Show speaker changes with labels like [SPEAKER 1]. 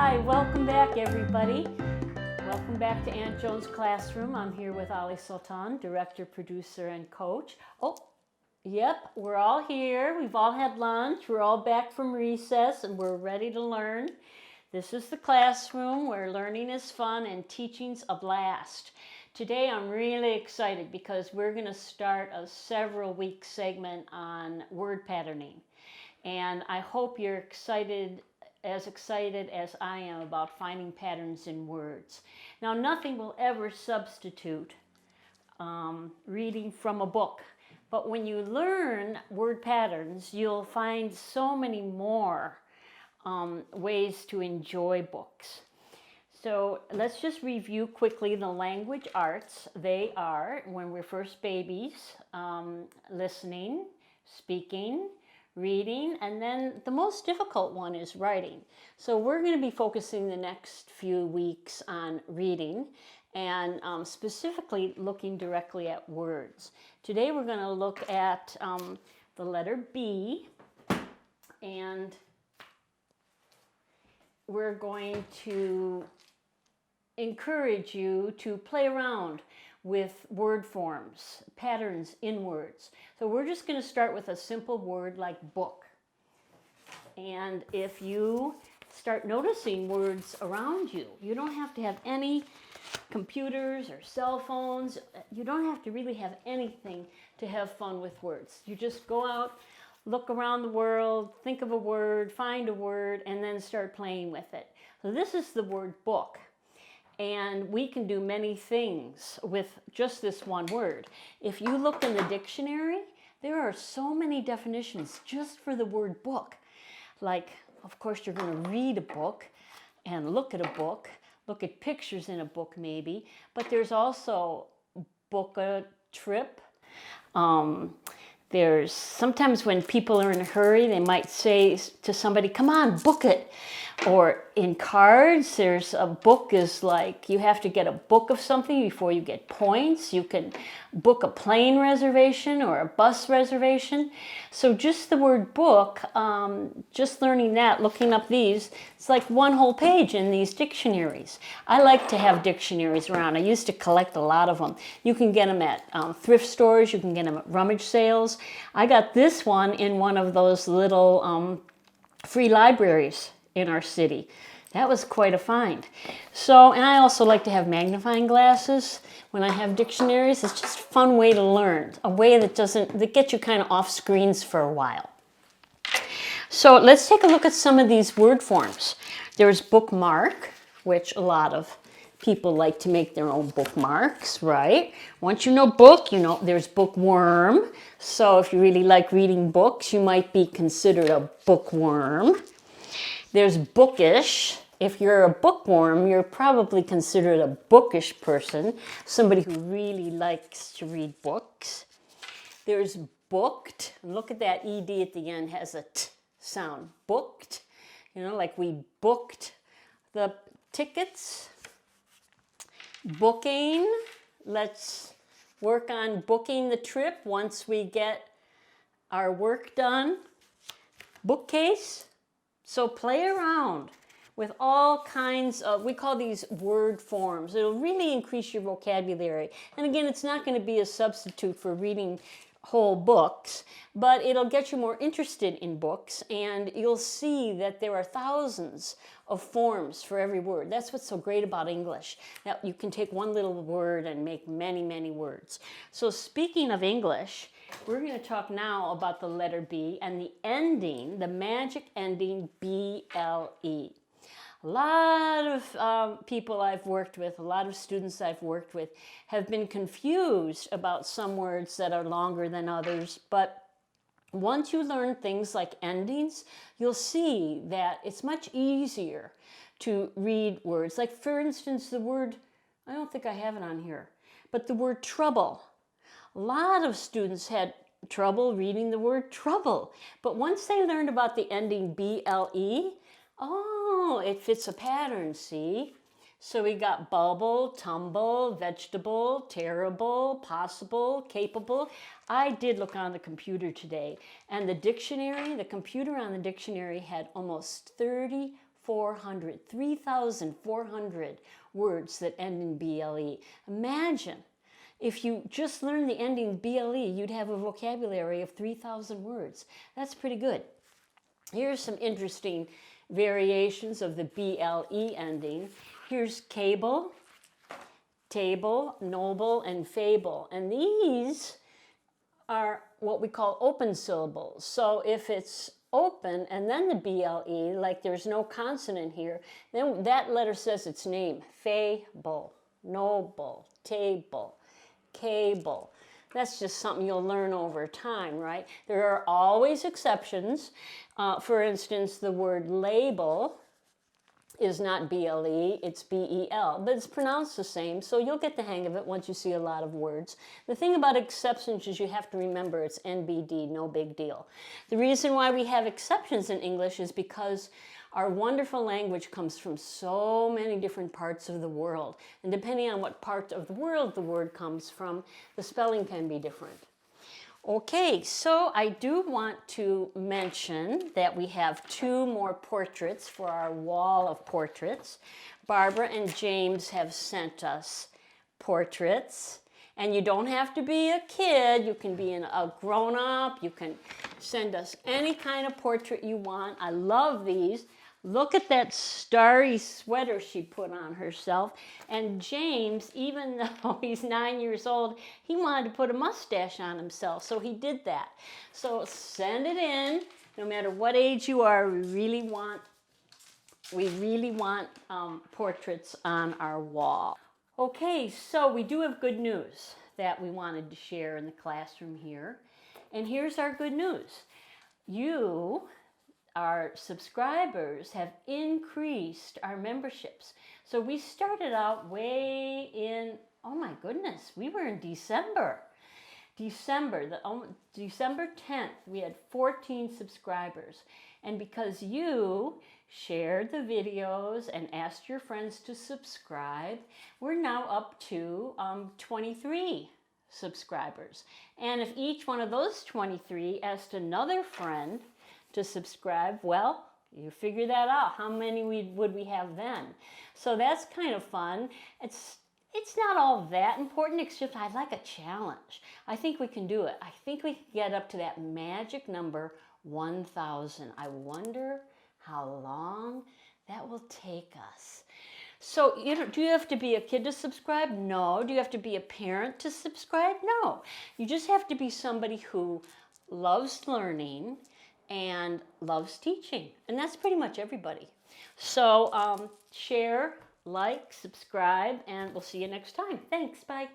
[SPEAKER 1] Hi, welcome back everybody. Welcome back to Aunt Joan's Classroom. I'm here with Ali Sultan, director, producer, and coach. Oh, yep, we're all here. We've all had lunch. We're all back from recess and we're ready to learn. This is the classroom where learning is fun and teaching's a blast. Today I'm really excited because we're going to start a several-week segment on word patterning. And I hope you're excited as I am about finding patterns in words. Now, nothing will ever substitute reading from a book. But when you learn word patterns, you'll find so many more ways to enjoy books. So let's just review quickly the language arts. They are, when we're first babies, listening, speaking, reading, and then the most difficult one is writing. So we're going to be focusing the next few weeks on reading and specifically looking directly at words. Today we're going to look at the letter B, and we're going to encourage you to play around with word forms, patterns in words. So we're just going to start with a simple word like book. And if you start noticing words around you, you don't have to have any computers or cell phones. You don't have to really have anything to have fun with words. You just go out, look around the world, think of a word, find a word, and then start playing with it. So this is the word book. And we can do many things with just this one word. If you look in the dictionary, there are so many definitions just for the word book. Like, of course, you're going to read a book and look at a book, look at pictures in a book maybe, but there's also book a trip. There's sometimes when people are in a hurry, they might say to somebody, come on, book it. Or in cards, there's a book is like you have to get a book of something before you get points. You can book a plane reservation or a bus reservation. So just the word book, just learning that, looking up these, it's like one whole page in these dictionaries. I like to have dictionaries around. I used to collect a lot of them. You can get them at thrift stores. You can get them at rummage sales. I got this one in one of those little free libraries in our city. That was quite a find. So, and I also like to have magnifying glasses when I have dictionaries. It's just a fun way to learn, a way that gets you kind of off screens for a while. So let's take a look at some of these word forms. There's bookmark, which a lot of people like to make their own bookmarks, right? Once you know book, you know there's bookworm. So if you really like reading books, you might be considered a bookworm. There's bookish. If you're a bookworm, you're probably considered a bookish person, somebody who really likes to read books. There's booked. Look at that ED at the end has a T sound. Booked. You know, like we booked the tickets. Booking. Let's work on booking the trip once we get our work done. Bookcase. So play around with all kinds of, we call these word forms. It'll really increase your vocabulary. And again, it's not going to be a substitute for reading whole books, but it'll get you more interested in books, and you'll see that there are thousands of forms for every word. That's what's so great about English, that you can take one little word and make many, many words. So speaking of English, we're going to talk now about the letter B and the ending, the magic ending B-L-E. A lot of people I've worked with, a lot of students I've worked with have been confused about some words that are longer than others, but once you learn things like endings, you'll see that it's much easier to read words. Like for instance, the word, I don't think I have it on here, but the word trouble. A lot of students had trouble reading the word trouble, but once they learned about the ending B-L-E, oh, it fits a pattern, see? So we got bubble, tumble, vegetable, terrible, possible, capable. I did look on the computer today, and the computer on the dictionary had almost 30 3,400. 3,400 words that end in BLE. Imagine if you just learned the ending BLE, you'd have a vocabulary of 3,000 words. That's pretty good. Here's some interesting variations of the BLE ending. Here's cable, table, noble, and fable. And these are what we call open syllables. So if it's open and then the BLE, like there's no consonant here, then that letter says its name. Fable, noble, table, cable. That's just something you'll learn over time, right? There are always exceptions. For instance, the word label is not BLE, it's BEL, but it's pronounced the same, so you'll get the hang of it once you see a lot of words. The thing about exceptions is you have to remember it's NBD, no big deal. The reason why we have exceptions in English is because our wonderful language comes from so many different parts of the world, and depending on what part of the world the word comes from, the spelling can be different. Okay, so I do want to mention that we have 2 more portraits for our wall of portraits. Barbara and James have sent us portraits. And you don't have to be a kid. You can be a grown-up. You can send us any kind of portrait you want. I love these. Look at that starry sweater she put on herself. And James, even though he's 9 years old, he wanted to put a mustache on himself, so he did that. So send it in, no matter what age you are. We really want portraits on our wall. Okay, so we do have good news that we wanted to share in the classroom here. And here's our good news. You, our subscribers, have increased our memberships. So we started out way in, oh my goodness, we were in December. December 10th, we had 14 subscribers. And because you shared the videos and asked your friends to subscribe, we're now up to 23 subscribers. And if each one of those 23 asked another friend to subscribe, well, you figure that out. How many would we have then? So that's kind of fun. It's not all that important, except I like a challenge. I think we can do it. I think we can get up to that magic number 1,000. I wonder how long that will take us. So do you have to be a kid to subscribe? No. Do you have to be a parent to subscribe? No. You just have to be somebody who loves learning and loves teaching. And that's pretty much everybody. So share, like, subscribe, and we'll see you next time. Thanks. Bye.